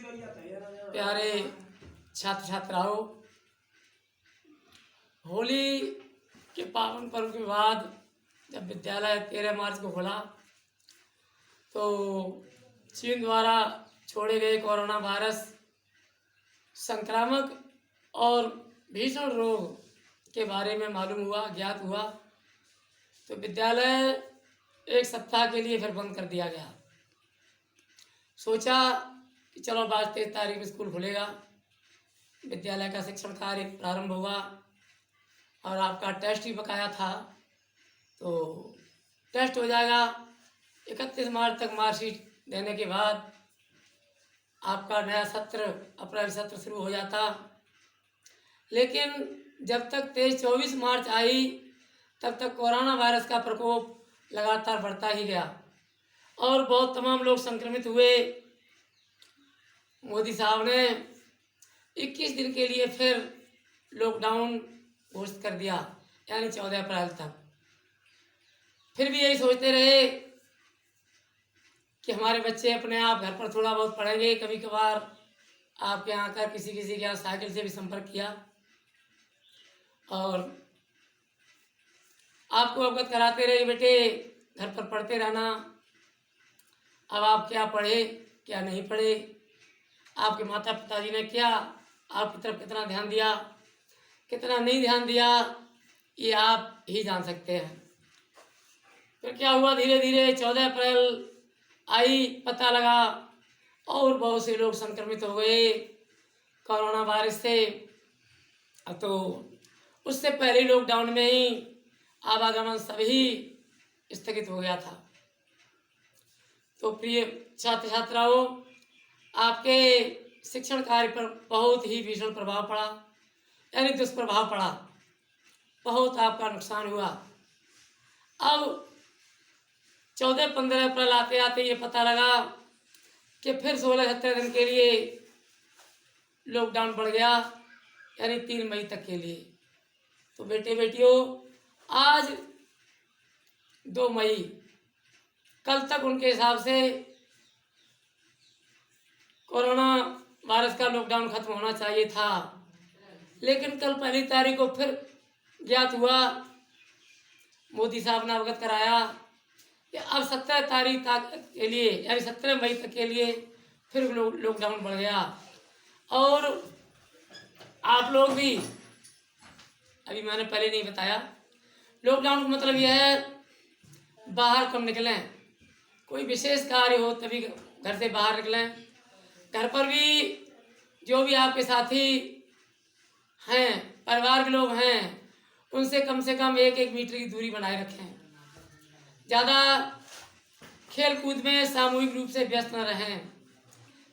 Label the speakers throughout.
Speaker 1: प्यारे छात्र छात्राओं, होली के पावन पर्व के बाद जब विद्यालय 13 मार्च को खुला तो चीन द्वारा छोड़े गए कोरोना वायरस संक्रामक और भीषण रोग के बारे में मालूम हुआ, ज्ञात हुआ। तो विद्यालय एक सप्ताह के लिए फिर बंद कर दिया गया। सोचा कि चलो 22-23 तारीख में स्कूल खुलेगा, विद्यालय का शिक्षण कार्य प्रारंभ होगा और आपका टेस्ट भी बकाया था तो टेस्ट हो जाएगा। 31 मार्च तक मार्कशीट देने के बाद आपका नया सत्र, अप्रैल सत्र शुरू हो जाता। लेकिन जब तक 23-24 मार्च आई तब तक कोरोना वायरस का प्रकोप लगातार बढ़ता ही गया और बहुत तमाम लोग संक्रमित हुए। मोदी साहब ने 21 दिन के लिए फिर लॉकडाउन घोषित कर दिया, यानी 14 अप्रैल तक। फिर भी यही सोचते रहे कि हमारे बच्चे अपने आप घर पर थोड़ा बहुत पढ़ेंगे। कभी कभार आपके यहाँ आकर किसी के यहाँ साइकिल से भी संपर्क किया और आपको अवगत कराते रहे, बेटे घर पर पढ़ते रहना। अब आप क्या पढ़े क्या नहीं पढ़े, आपके माता पिताजी ने क्या आपकी तरफ कितना ध्यान दिया, कितना नहीं ध्यान दिया, ये आप ही जान सकते हैं। फिर क्या हुआ, धीरे धीरे 14 अप्रैल आई, पता लगा और बहुत से लोग संक्रमित हो गए कोरोना वायरस से। तो उससे पहले लॉकडाउन में ही आवागमन सभी स्थगित हो गया था। तो प्रिय छात्र छात्राओं, आपके शिक्षण कार्य पर बहुत ही भीषण प्रभाव पड़ा, यानी दुष्प्रभाव पड़ा, बहुत आपका नुकसान हुआ। अब 14-15 अप्रैल आते आते ये पता लगा कि फिर 16-17 दिन के लिए लॉकडाउन बढ़ गया, यानी 3 मई तक के लिए। तो बेटे बेटियों, आज 2 मई, कल तक उनके हिसाब से कोरोना वायरस का लॉकडाउन खत्म होना चाहिए था। लेकिन कल 1 तारीख को फिर ज्ञात हुआ, मोदी साहब ने अवगत कराया कि अब 17 तारीख तक के लिए, यानी 17 मई तक के लिए फिर लॉकडाउन बढ़ गया। और आप लोग भी, अभी मैंने पहले नहीं बताया, लॉकडाउन का मतलब यह है बाहर कम निकलें, कोई विशेष कार्य हो तभी घर से बाहर निकलें। घर पर भी जो भी आपके साथी हैं, परिवार के लोग हैं, उनसे कम से कम 1-1 मीटर की दूरी बनाए रखें। ज़्यादा खेल कूद में सामूहिक रूप से व्यस्त न रहें।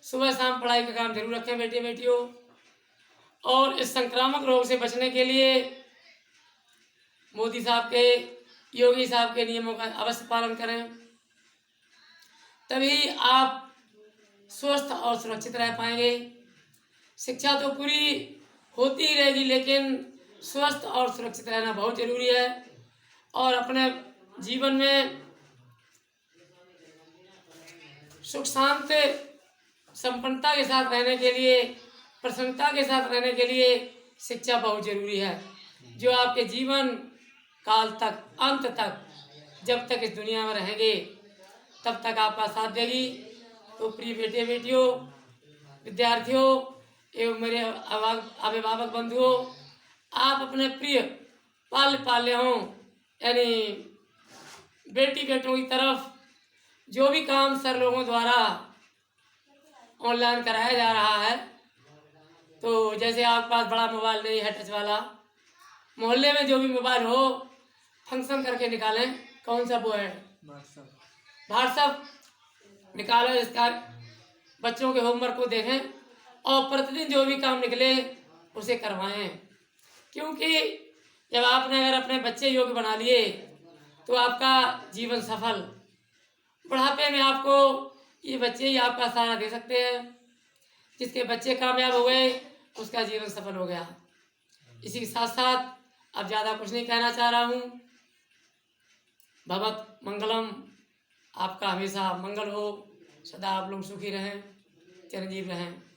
Speaker 1: सुबह शाम पढ़ाई का काम जरूर रखें बेटे बेटियों। और इस संक्रामक रोग से बचने के लिए मोदी साहब के, योगी साहब के नियमों का अवश्य पालन करें, तभी आप स्वस्थ और सुरक्षित रह पाएंगे। शिक्षा तो पूरी होती ही रहेगी, लेकिन स्वस्थ और सुरक्षित रहना बहुत जरूरी है। और अपने जीवन में सुख शांति संपन्नता के साथ रहने के लिए, प्रसन्नता के साथ रहने के लिए शिक्षा बहुत जरूरी है, जो आपके जीवन काल तक, अंत तक, जब तक इस दुनिया में रहेंगे तब तक आपका साथ देगी। तो प्रिय बेटे बेटियों, विद्यार्थियों एवं मेरे अभिभावक बंधुओं, आप अपने प्रिय पाल्यों यानी बेटी बेटों की तरफ जो भी काम सर लोगों द्वारा ऑनलाइन कराया जा रहा है, तो जैसे आपके पास बड़ा मोबाइल नहीं है, टच वाला, मोहल्ले में जो भी मोबाइल हो फंक्शन करके निकालें। कौन सा वो है, व्हाट्सएप निकालो, इसका बच्चों के होमवर्क को देखें और प्रतिदिन जो भी काम निकले उसे करवाएं। क्योंकि जब आपने अगर अपने बच्चे योग्य बना लिए तो आपका जीवन सफल। बुढ़ापे में आपको ये बच्चे ही आपका सहारा दे सकते हैं। जिसके बच्चे कामयाब हो गए उसका जीवन सफल हो गया। इसी के साथ साथ अब ज़्यादा कुछ नहीं कहना चाह रहा हूँ। भवत मंगलम, आपका हमेशा मंगल हो, सदा आप लोग सुखी रहें। चिरंजीव रहें।